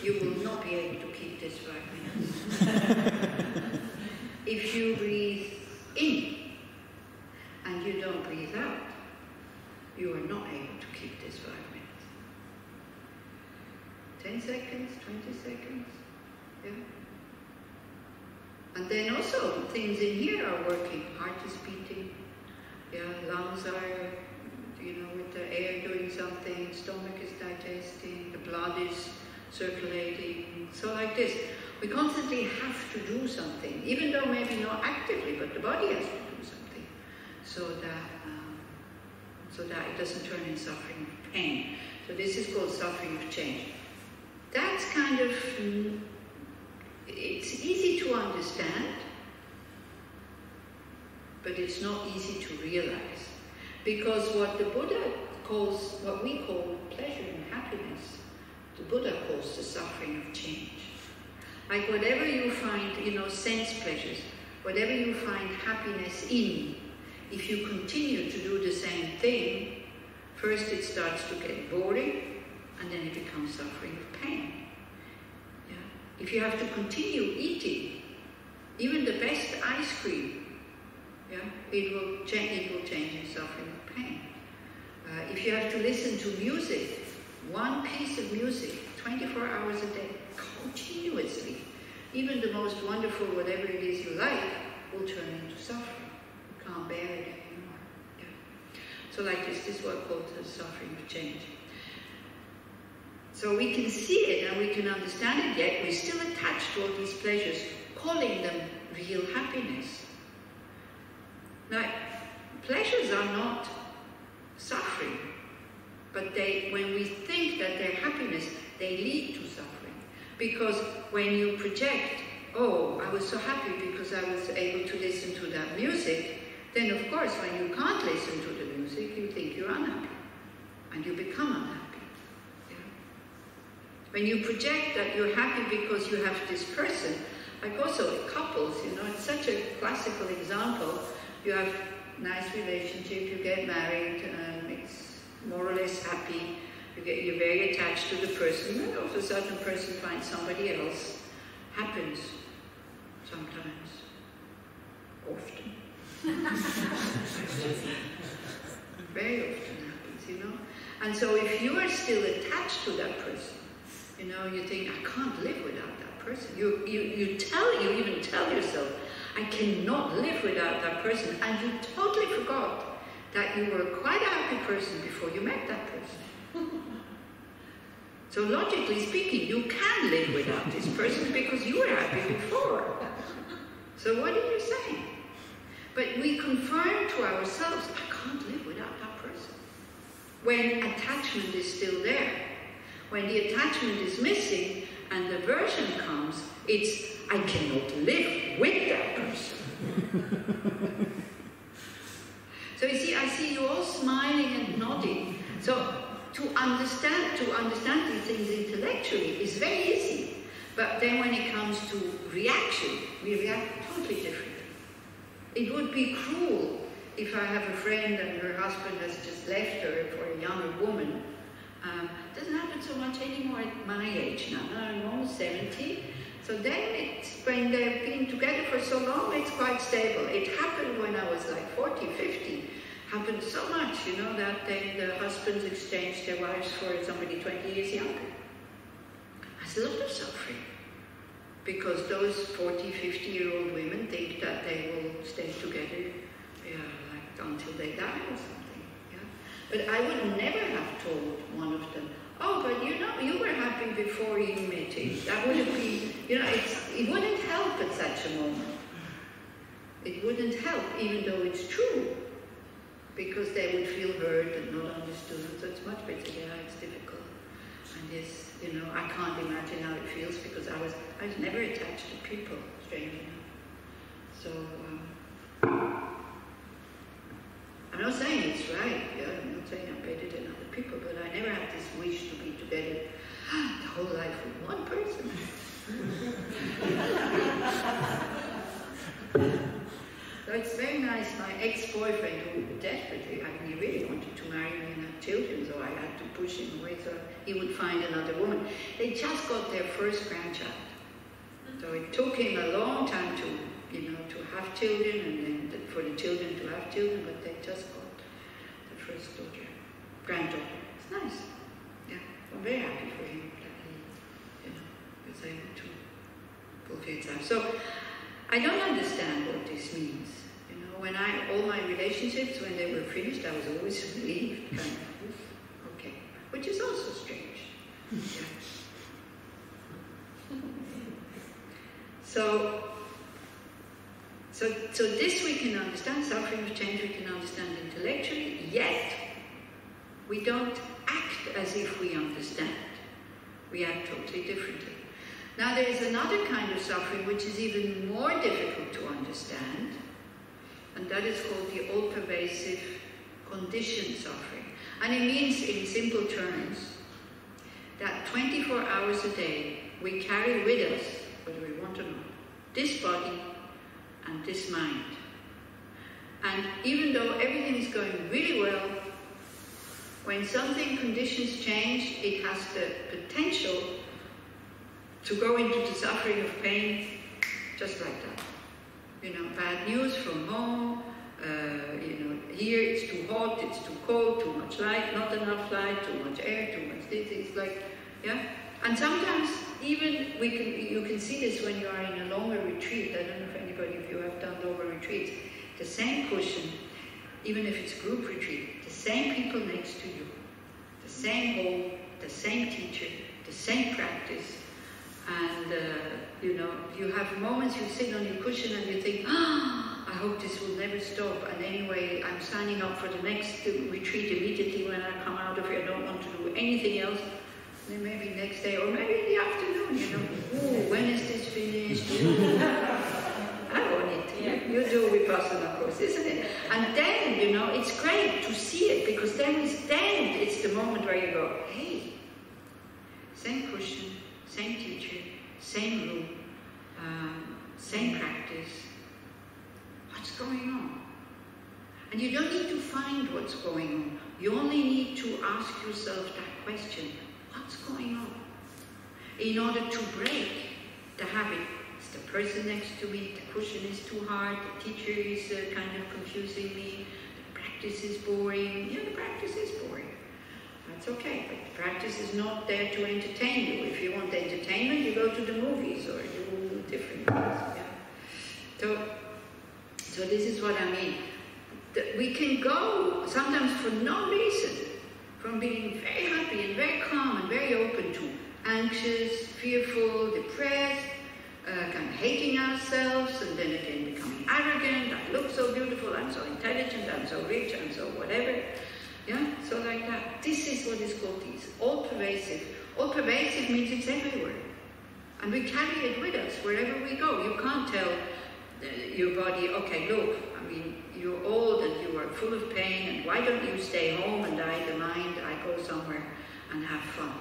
you will not be able to keep this 5 minutes. If you breathe in and you don't breathe out, you are not able to keep this 5 minutes. 10 seconds, 20 seconds, yeah. And then also things in here are working. Heart is beating, yeah, lungs are, with the air doing something, stomach is digesting, the blood is circulating. So like this, we constantly have to do something, even though maybe not actively, but the body has to do something, so that it doesn't turn in suffering of pain. So this is called suffering of change. That's kind of, it's easy to understand, but it's not easy to realize. Because what the Buddha calls, what we call pleasure and happiness, the Buddha calls the suffering of change. Like whatever you find, sense pleasures, whatever you find happiness in, if you continue to do the same thing, first it starts to get boring, and then it becomes suffering of pain. Yeah? If you have to continue eating, even the best ice cream, yeah, it will change in suffering of pain. If you have to listen to music, one piece of music, 24 hours a day, continuously, even the most wonderful whatever it is you like, will turn into suffering. You can't bear it anymore. Yeah. So like this is what called the suffering of change. So we can see it and we can understand it, yet we're still attached to all these pleasures, calling them real happiness. Now, pleasures are not suffering, but when we think that they're happiness, they lead to suffering. Because when you project, oh, I was so happy because I was able to listen to that music, then of course when you can't listen to the music, you think you're unhappy, and you become unhappy. Yeah? When you project that you're happy because you have this person, like also couples, it's such a classical example. You have a nice relationship, you get married, it's more or less happy, you're very attached to the person, and all of a sudden the person finds somebody else. Happens sometimes, often. Very often happens, And so if you are still attached to that person, you think, I can't live without that person. You even tell yourself, I cannot live without that person, and you totally forgot that you were quite a happy person before you met that person. So logically speaking, you can live without this person because you were happy before. So what are you saying? But we confirm to ourselves, I can't live without that person. When attachment is still there. When the attachment is missing and the aversion comes, it's, I cannot live with that person. So you see, I see you all smiling and nodding. So to understand these things intellectually is very easy. But then when it comes to reaction, we react totally differently. It would be cruel if I have a friend and her husband has just left her for a younger woman. It doesn't happen so much anymore at my age now. I'm almost 70. So then when they've been together for so long, it's quite stable. It happened when I was like 40, 50. Happened so much, that the husbands exchanged their wives for somebody 20 years younger. That's a lot of suffering. Because those 40, 50-year-old women think that they will stay together until they die or something. Yeah? But I would never have told one of them, oh, but you were happy before you met him. That would have been, it wouldn't help at such a moment. It wouldn't help, even though it's true. Because they would feel hurt and not understood. So it's much better, it's difficult. And yes, I can't imagine how it feels because I was never attached to people, strangely enough. So, I'm not saying it's right, I'm not saying I'm better than other people, but I never had this wish to be together the whole life with one person. So it's very nice. My ex-boyfriend, who desperately, I mean, he really wanted to marry me and have children, so I had to push him away so he would find another woman. They just got their first grandchild. So it took him a long time to, you know, to have children, and then for the children to have children, but they just got the first granddaughter. It's nice. Yeah, I'm very happy for him that he, you know, was able to fulfill his life. So I don't understand what this means. You know, when all my relationships, when they were finished, I was always relieved, kind of, okay, which is also strange. Yeah. So this we can understand, suffering of change we can understand intellectually, yet we don't act as if we understand. We act totally differently. Now there is another kind of suffering which is even more difficult to understand, and that is called the all-pervasive conditioned suffering. And it means, in simple terms, that 24 hours a day we carry with us, whether we want or not, this body and this mind. And even though everything is going really well, when something, conditions change, it has the potential to go into the suffering of pain just like that. You know, bad news from home, you know, here it's too hot, it's too cold, too much light, not enough light, too much air, too much this, it's like, yeah. And sometimes even you can see this when you are in a longer retreat. I don't know if anybody of you have done longer retreats. The same cushion, even if it's group retreat, the same people next to you, the same home, the same teacher, the same practice. And, you know, you have moments you sit on your cushion and you think, I hope this will never stop. And anyway, I'm signing up for the next retreat immediately when I come out of here. I don't want to do anything else. And then maybe next day, or maybe in the afternoon, you know, oh, when is this finished? I want it. Yeah. You do Vipassana course, isn't it? And then, you know, it's great to see it, because then it's the moment where you go, hey, same cushion, same teacher, same room, same practice. What's going on? And you don't need to find what's going on. You only need to ask yourself that question. What's going on? In order to break the habit. It's the person next to me, the cushion is too hard, the teacher is kind of confusing me, the practice is boring. Yeah, the practice is boring. That's okay, but the practice is not there to entertain you. If you want entertainment, you go to the movies or you do different things. Yeah. So this is what I mean. We can go, sometimes for no reason, from being very happy and very calm and very open to anxious, fearful, depressed, kind of hating ourselves, and then again becoming arrogant. I look so beautiful, I'm so intelligent, I'm so rich, I'm so whatever. Yeah, so like that. This is what is called these, all-pervasive. All-pervasive means it's everywhere. And we carry it with us wherever we go. You can't tell your body, okay, look, I mean, you're old and you are full of pain, and why don't you stay home and I, the mind, I go somewhere and have fun.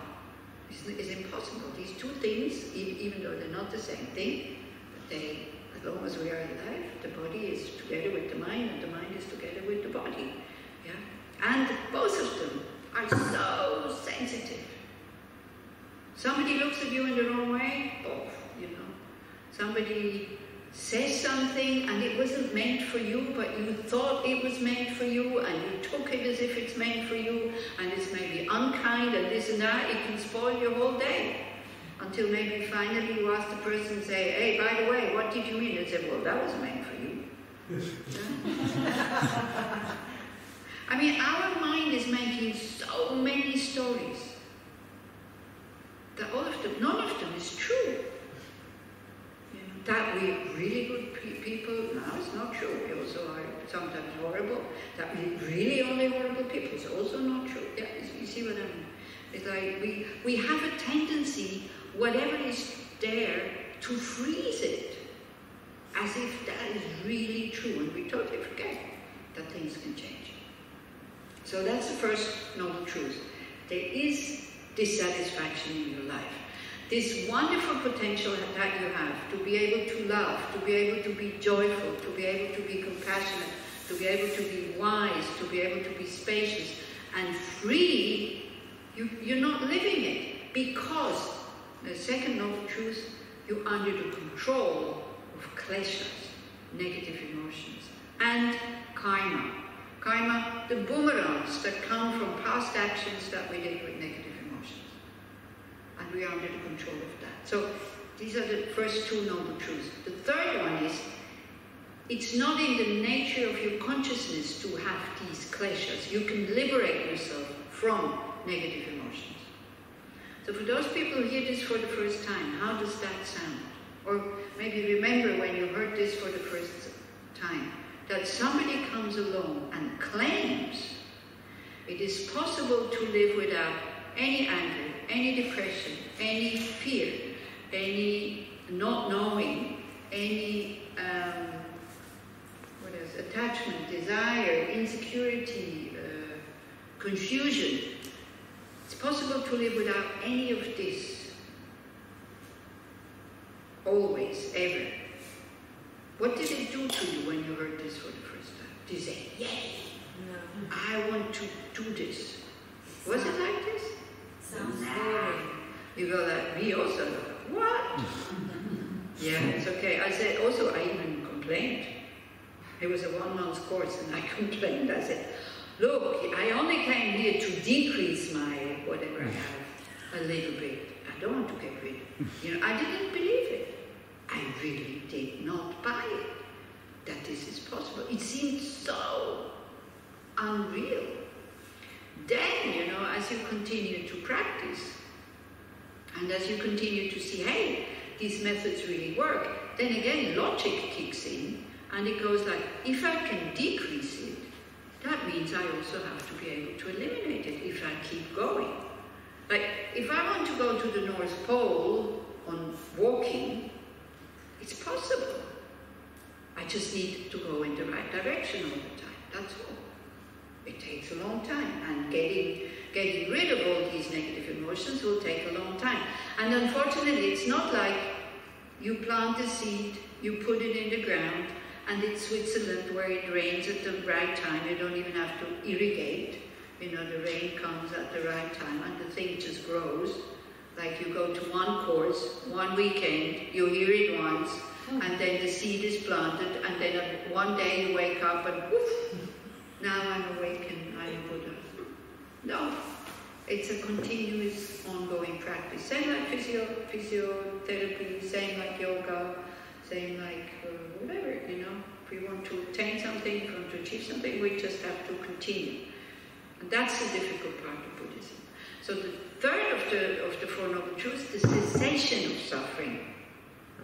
It's impossible. These two things, even though they're not the same thing, but they, as long as we are alive, the body is together with the mind and the mind is together with the body. Yeah? And both of them are so sensitive. Somebody looks at you in the wrong way, you know. Somebody says something and it wasn't meant for you, but you thought it was meant for you, and you took it as if it's meant for you, and it's maybe unkind and this and that. It can spoil your whole day. Until maybe finally you ask the person, say, hey, by the way, what did you mean? And say, well, that was meant for you. I mean, our mind is making so many stories that all of them, none of them is true. You know, that we're really good people, no, it's not true. We also are sometimes horrible. That we're really only horrible people, it's also not true. Yeah, you see what I mean? It's like we have a tendency, whatever is there, to freeze it as if that is really true, and we totally forget that things can change. So that's the first noble truth. There is dissatisfaction in your life. This wonderful potential that you have to be able to love, to be able to be joyful, to be able to be compassionate, to be able to be wise, to be able to be spacious and free, you're not living it, because the second noble truth, you're under the control of kleshas, negative emotions, and karma. Karma, the boomerangs that come from past actions that we did with negative emotions. And we are under the control of that. So these are the first two noble truths. The third one is, it's not in the nature of your consciousness to have these kleshas. You can liberate yourself from negative emotions. So for those people who hear this for the first time, how does that sound? Or maybe remember when you heard this for the first time, that somebody comes along and claims it is possible to live without any anger, any depression, any fear, any not knowing, any attachment, desire, insecurity, confusion. It's possible to live without any of this. Always, ever. What did it do to you when you heard this for the first time? Did you say, yay, no, I want to do this? Was it like this? Sounds boring. You go like me also, what? Yeah, it's okay. I said, also I even complained. It was a 1 month course and I complained. I said, look, I only came here to decrease my whatever I have a little bit. I don't want to get rid of it. I didn't believe it. I really did not buy it, that this is possible. It seemed so unreal. Then, as you continue to practice, and as you continue to see, hey, these methods really work, then again logic kicks in, and it goes like, if I can decrease it, that means I also have to be able to eliminate it if I keep going. Like, if I want to go to the North Pole on walking, it's possible. I just need to go in the right direction all the time. That's all. It takes a long time, and getting rid of all these negative emotions will take a long time. And unfortunately, it's not like you plant a seed, you put it in the ground, and it's Switzerland where it rains at the right time. You don't even have to irrigate. The rain comes at the right time, and the thing just grows. Like you go to one course, one weekend, you hear it once, and then the seed is planted, and then one day you wake up and woof, now I'm awake and I'm Buddha. No, it's a continuous, ongoing practice. Same like physiotherapy, same like yoga, same like whatever, If we want to attain something, if we want to achieve something, we just have to continue. And that's the difficult part of Buddhism. So the third of the Four Noble Truths, the cessation of suffering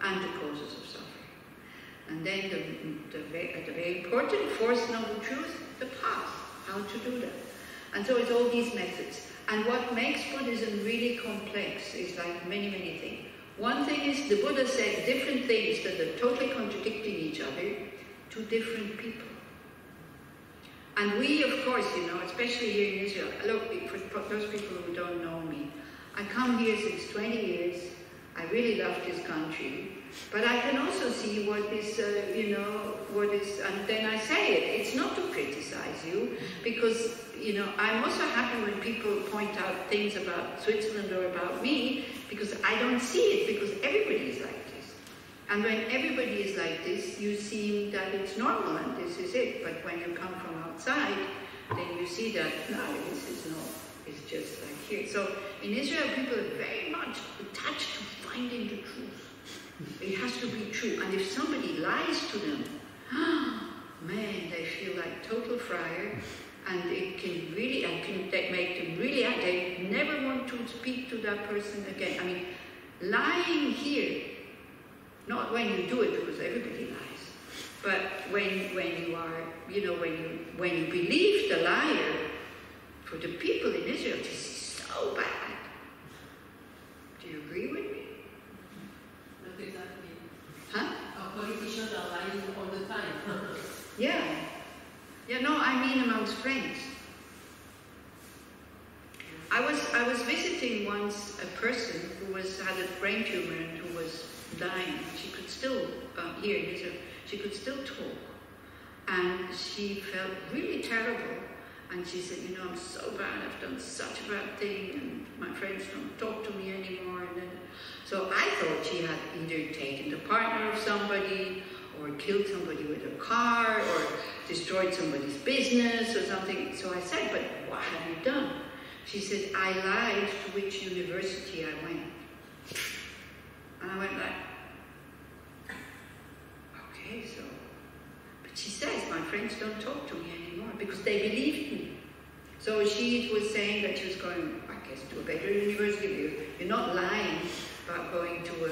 and the causes of suffering. And then the very important fourth Noble Truth, the path, how to do that. And so it's all these methods. And what makes Buddhism really complex is like many, many things. One thing is the Buddha said different things that are totally contradicting each other to different people. And we, of course, especially here in Israel, look, for those people who don't know me, I come here since 20 years, I really love this country, but I can also see what is, and then I say it, it's not to criticize you, because, I'm also happy when people point out things about Switzerland or about me, because I don't see it, because everybody is like this. And when everybody is like this, you see that it's normal and this is it. But when you come from outside, then you see that, no, this is not, it's just like here. So in Israel, people are very much attached to finding the truth. It has to be true. And if somebody lies to them, man, they feel like total friar. And it can really, make them really, they never want to speak to that person again. I mean, lying here, not when you do it, because everybody lies, but when you are, when you believe the liar, for the people in Israel, this is so bad. Do you agree with me? Not exactly. Huh? Our politicians are lying all the time. Yeah. Yeah, no, I mean amongst friends. I was visiting once a person who was had a brain tumor and who was dying. She could still hear in Israel. She could still talk, and she felt really terrible. And she said, you know, I'm so bad. I've done such a bad thing, and my friends don't talk to me anymore. And then, so I thought she had either taken the partner of somebody, or killed somebody with a car, or destroyed somebody's business or something. So I said, but what have you done? She said, I lied to which university I went. And I went like, okay, so. But she says, my friends don't talk to me anymore because they believed me. So she was saying that she was going, I guess, to a better university. You're not lying about going to a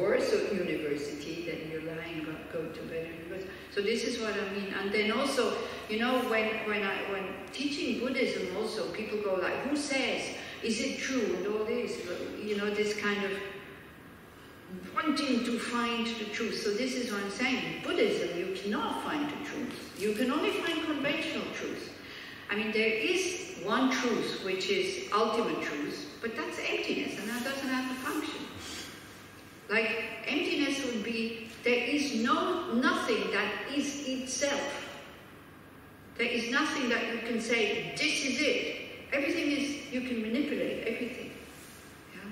worse university, then you're lying about going to a better university. So this is what I mean. And then also, you know, when teaching Buddhism also, people go like, who says? Is it true? And all this, you know, this kind of wanting to find the truth. So this is what I'm saying. Buddhism, you cannot find the truth. You can only find conventional truth. I mean, there is one truth, which is ultimate truth, but that's emptiness, and that doesn't have a function. Like, emptiness would be, there is nothing that is itself. There is nothing that you can say, this is it. Everything is, you can manipulate everything. Yeah?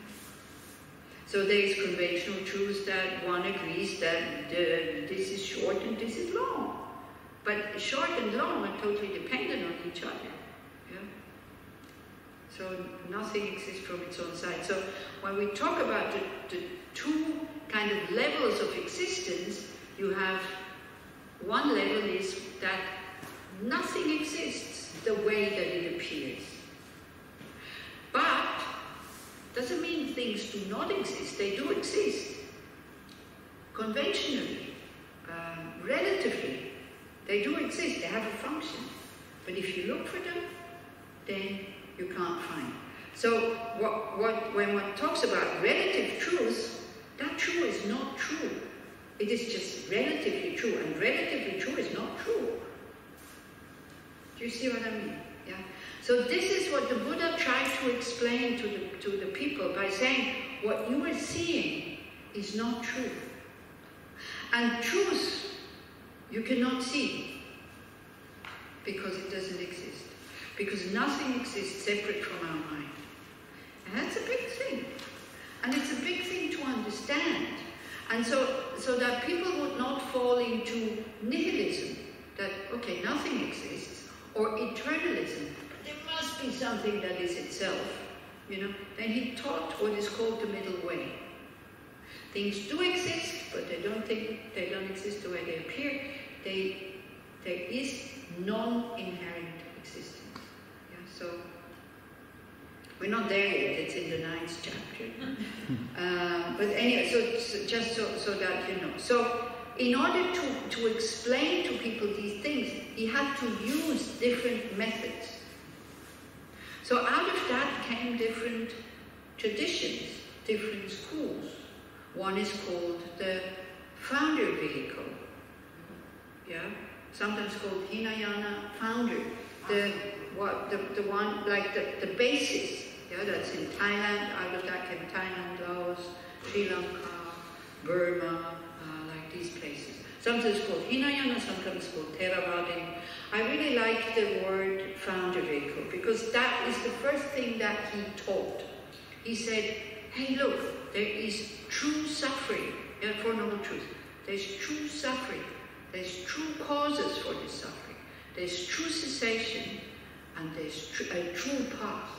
So there is conventional truth that one agrees that this is short and this is long. But short and long are totally dependent on each other. Yeah? So nothing exists from its own side. So when we talk about the two kind of levels of existence, you have one level is that nothing exists the way that it appears. But doesn't mean things do not exist. They do exist. Conventionally, relatively, they do exist. They have a function. But if you look for them, then you can't find. So when one talks about relative truth, that true is not true. It is just relatively true, and relatively true is not true. Do you see what I mean? Yeah. So this is what the Buddha tried to explain to the people by saying, what you are seeing is not true. And truth you cannot see because it doesn't exist. Because nothing exists separate from our mind. And that's a big thing. And it's a big thing to understand. And so that people would not fall into nihilism, that, okay, nothing exists, or eternalism, but there must be something that is itself, you know. Then he taught what is called the middle way. Things do exist, but they don't exist the way they appear. There is non-inherent existence. Yeah, so we're not there yet. It's in the 9th chapter. But anyway, so just so that you know. So in order to explain to people these things, he had to use different methods. So out of that came different traditions, different schools. One is called the founder vehicle. Yeah, sometimes called Hinayana founder. The one like the basis. Yeah, that's in Thailand. Out of that came Thailand, Laos, Sri Lanka, Burma, like these places. Sometimes called Hinayana, sometimes called Theravada. I really like the word founder vehicle because that is the first thing that he taught. He said, hey, look, there is true suffering. Yeah, Four Noble Truths. There's true suffering. There's true causes for this suffering. There's true cessation, and there's a true path.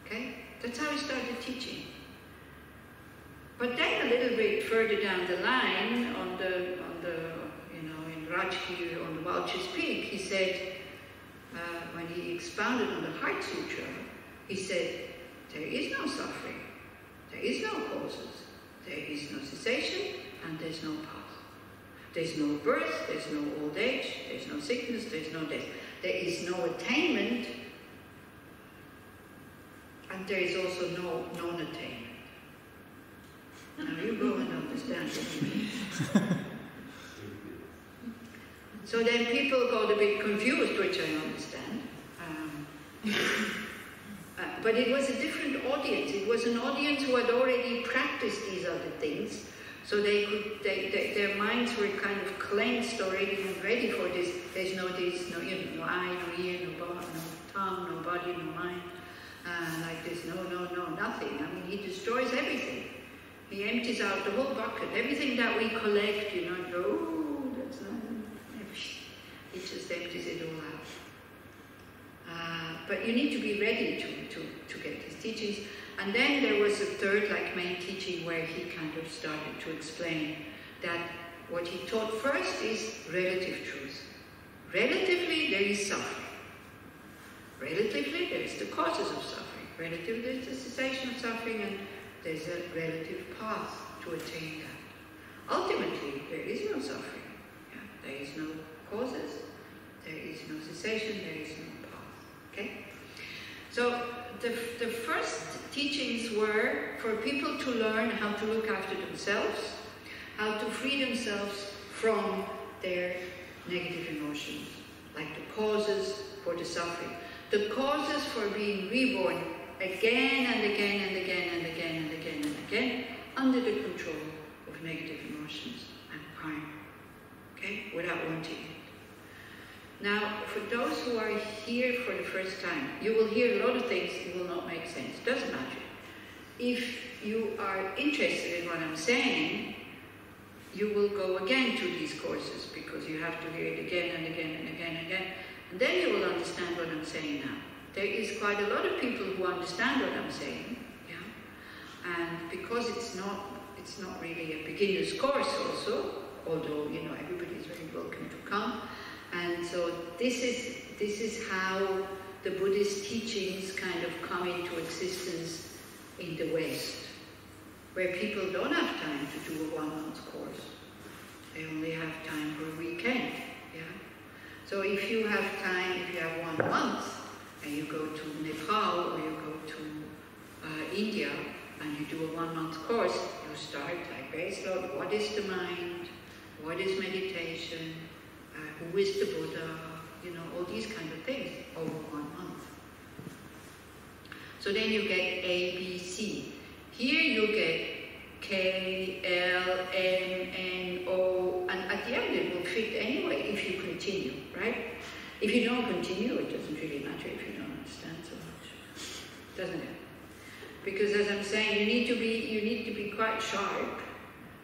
Okay? That's how he started teaching. But then a little bit further down the line, on the in Rajgir, on the Vulture's Peak, he said, when he expounded on the Heart Sutra, he said, there is no suffering, there is no causes, there is no cessation, and there's no path. There's no birth, there's no old age, there's no sickness, there's no death. There is no attainment, and there is also no non-attainment. Now you go and understand what I mean. So then people got a bit confused, which I understand. But it was a different audience. It was an audience who had already practiced these other things, so their minds were kind of cleansed already and ready for this. There's no this, no eye, no ear, no tongue, no body, no mind. Like this, no, nothing. I mean, he destroys everything. He empties out the whole bucket. Everything that we collect, that's not. He just empties it all out. But you need to be ready to get these teachings. And then there was a third, main teaching where he kind of started to explain that what he taught first is relative truth. Relatively, there is suffering. Relatively, there is the causes of suffering. Relatively, there is the cessation of suffering, and there's a relative path to attain that. Ultimately, there is no suffering. Yeah? There is no causes, there is no cessation, there is no path. Okay? So the first teachings were for people to learn how to look after themselves, how to free themselves from their negative emotions, like the causes for the suffering, the causes for being reborn again and again and again and again and again and again under the control of negative emotions and karma, okay, without wanting it. Now, for those who are here for the first time, you will hear a lot of things that will not make sense. Doesn't matter. If you are interested in what I'm saying, you will go again to these courses because you have to hear it again and again and again and again. And then you will understand what I'm saying now. There is quite a lot of people who understand what I'm saying, yeah. And because it's not really a beginner's course also, although everybody is very welcome to come. And so this is how the Buddhist teachings kind of come into existence in the West, where people don't have time to do a 1-month course. They only have time for a weekend, yeah. So if you have time, if you have 1 month, and you go to Nepal or you go to India, and you do a 1-month course, you start very slowly. What is the mind? What is meditation? Who is the Buddha? All these kind of things over 1 month. So then you get A, B, C. Here you get K, L, M, N, O, and at the end it will fit anyway if you continue, right? If you don't continue, it doesn't really matter if you don't understand so much, doesn't it? Because as I'm saying, you need to be quite sharp,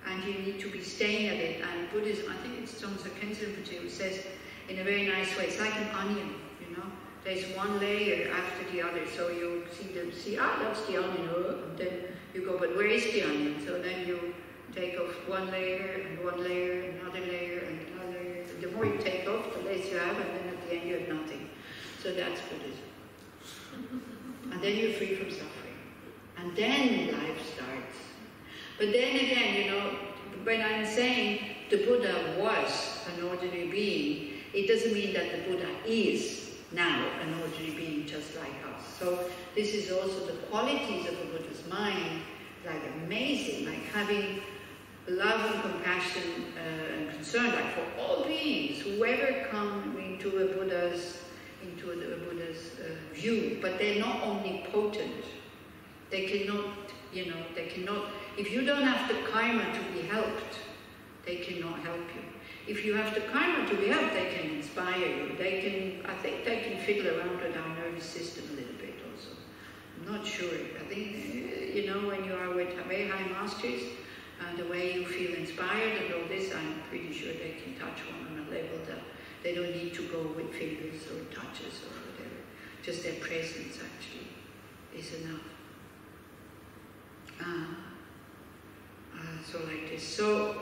and you need to be staying at it. And Buddhism, I think it's Tsongsa Khenchen who says in a very nice way, it's like an onion, There's one layer after the other, so you see, that's the onion, and then you go, but where is the onion? So then you take off one layer, and another layer, and another layer. The more you take off, the less you have, and then at the end you have nothing. So that's Buddhism. And then you're free from suffering. And then life starts. But then again, when I'm saying the Buddha was an ordinary being, it doesn't mean that the Buddha is now an ordinary being just like us. So this is also the qualities of a Buddha's mind, like amazing, like having love and compassion and concern, like for all beings, whoever come into a Buddha's view. But they're not omnipotent. They cannot, if you don't have the karma to be helped, they cannot help you. If you have the karma to be helped, they can inspire you. I think they can fiddle around with our nervous system a little bit also. I'm not sure. I think, when you are with very high masters, the way you feel inspired and all this, I'm pretty sure they can touch one on a level that they don't need to go with fingers or touches or whatever. Just their presence actually is enough. So like this. So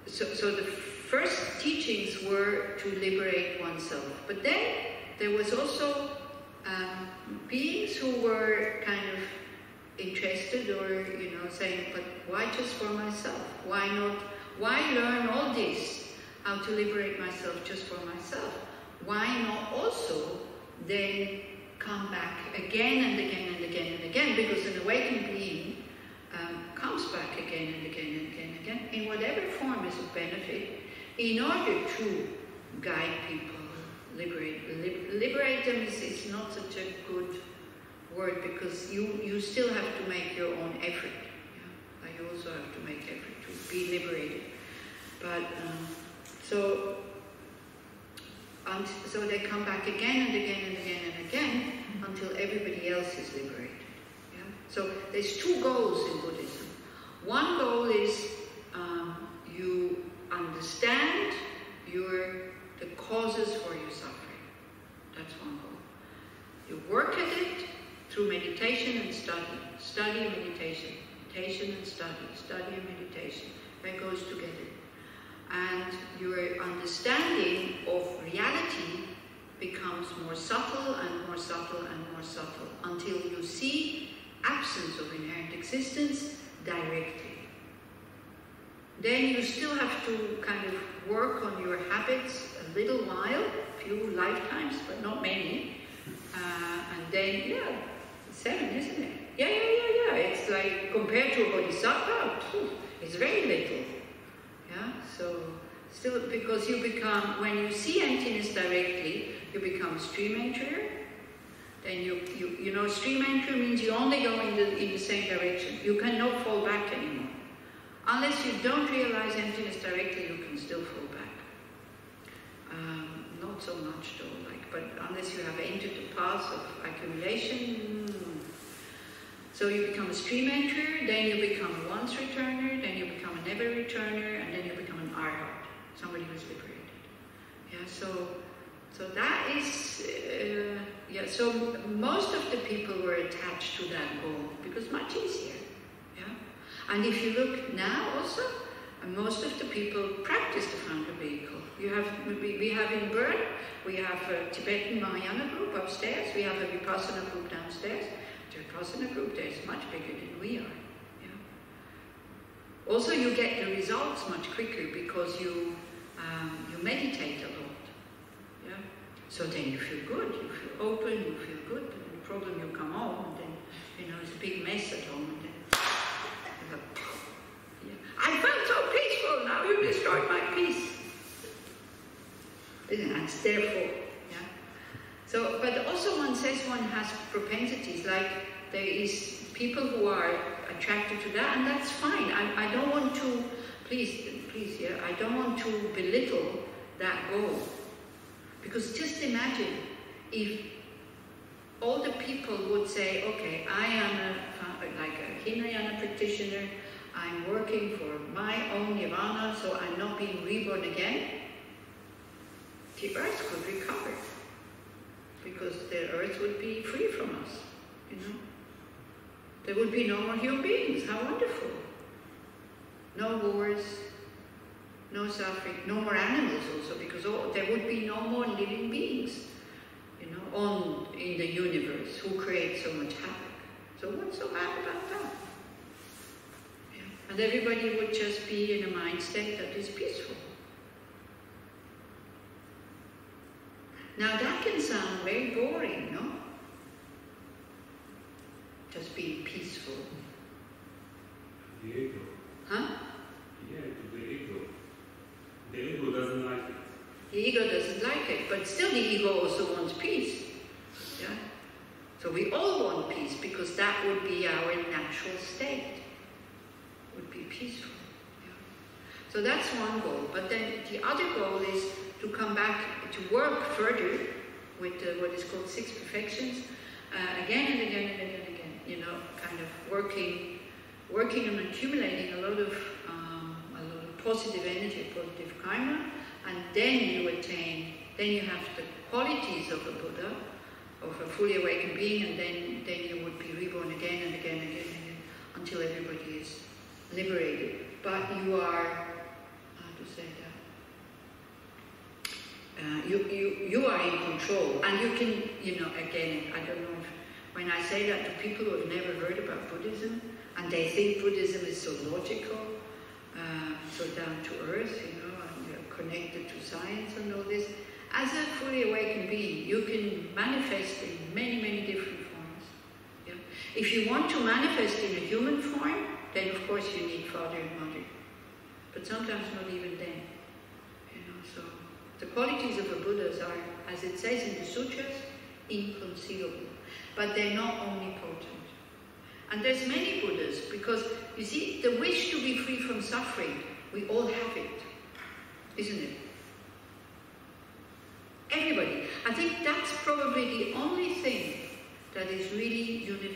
the first teachings were to liberate oneself. But then there was also beings who were kind of interested or, saying, but why just for myself? Why not? Why learn all this? How to liberate myself just for myself? Why not also then come back again and again and again and again? Because an awakened being comes back again and again and again and again, in whatever form is of benefit, in order to guide people, Liberate them is not such a good word, because you still have to make your own effort. Yeah? You also have to make effort to be liberated. But so they come back again and again and again and again until everybody else is liberated. Yeah? So there's two goals in Buddhism. One goal is you understand the causes for your suffering. That's one goal. You work at it through meditation and study. Study and meditation. Meditation and study. Study and meditation. That goes together. And your understanding of reality becomes more subtle and more subtle and more subtle until you see absence of inherent existence directly. Then you still have to kind of work on your habits a little while, a few lifetimes, but not many. And then, 7, isn't it? Yeah. It's like, compared to a Bodhisattva, it's very little. Yeah, so still, because you become, when you see emptiness directly, you become stream enterer. Then you know, stream enterer means you only go in the same direction. You cannot fall back anymore. Unless you don't realize emptiness directly, you can still fall back. Not so much though, but unless you have entered the path of accumulation. So you become a stream enterer, then you become a once returner, then you become a never returner, and then you become an arhat, somebody who's liberated. Yeah, so that is, so most of the people were attached to that goal, because much easier. And if you look now also, most of the people practice the founder vehicle. We have in Bern, we have a Tibetan Mahayana group upstairs, we have a Vipassana group downstairs. The Vipassana group there is much bigger than we are. Yeah? Also, you get the results much quicker because you meditate a lot. Yeah? So then you feel good, you feel open, you feel good. But the problem, you come home and then, it's a big mess at home. And then, I felt so peaceful, now you destroyed my peace. It's their fault. Yeah? So, but also one says one has propensities, like there is people who are attracted to that, and that's fine. I don't want to, please, I don't want to belittle that goal. Because just imagine if all the people would say, okay, I am like a Hinayana practitioner, I'm working for my own nirvana, so I'm not being reborn again, the earth could recover. Because the earth would be free from us, There would be no more human beings, how wonderful. No wars, no suffering, no more animals also, because there would be no more living beings, in the universe who create so much havoc. So what's so bad about that? And everybody would just be in a mind state that is peaceful. Now that can sound very boring, no? Just being peaceful. The ego. Huh? Yeah, the ego. The ego doesn't like it. The ego doesn't like it, but still the ego also wants peace. Yeah? So we all want peace because that would be our natural state. Would be peaceful. Yeah. So that's one goal. But then the other goal is to come back, to work further with what is called 6 perfections, again and again and again and again. Kind of working and accumulating a lot of positive energy, positive karma, and then you have the qualities of a Buddha, of a fully awakened being, and then you would be reborn again and again and again and again until everybody is liberated. But you are, how to say that? You are in control, and you can, again, I don't know if, when I say that to people who have never heard about Buddhism, and they think Buddhism is so logical, so down to earth, and connected to science and all this. As a fully awakened being, you can manifest in many, many different forms. Yeah? If you want to manifest in a human form, then of course you need father and mother. But sometimes not even then. So The qualities of the Buddhas are, as it says in the sutras, inconceivable. But they're not omnipotent. And there's many Buddhas, because, you see, the wish to be free from suffering, we all have it, isn't it? Everybody. I think that's probably the only thing that is really universal.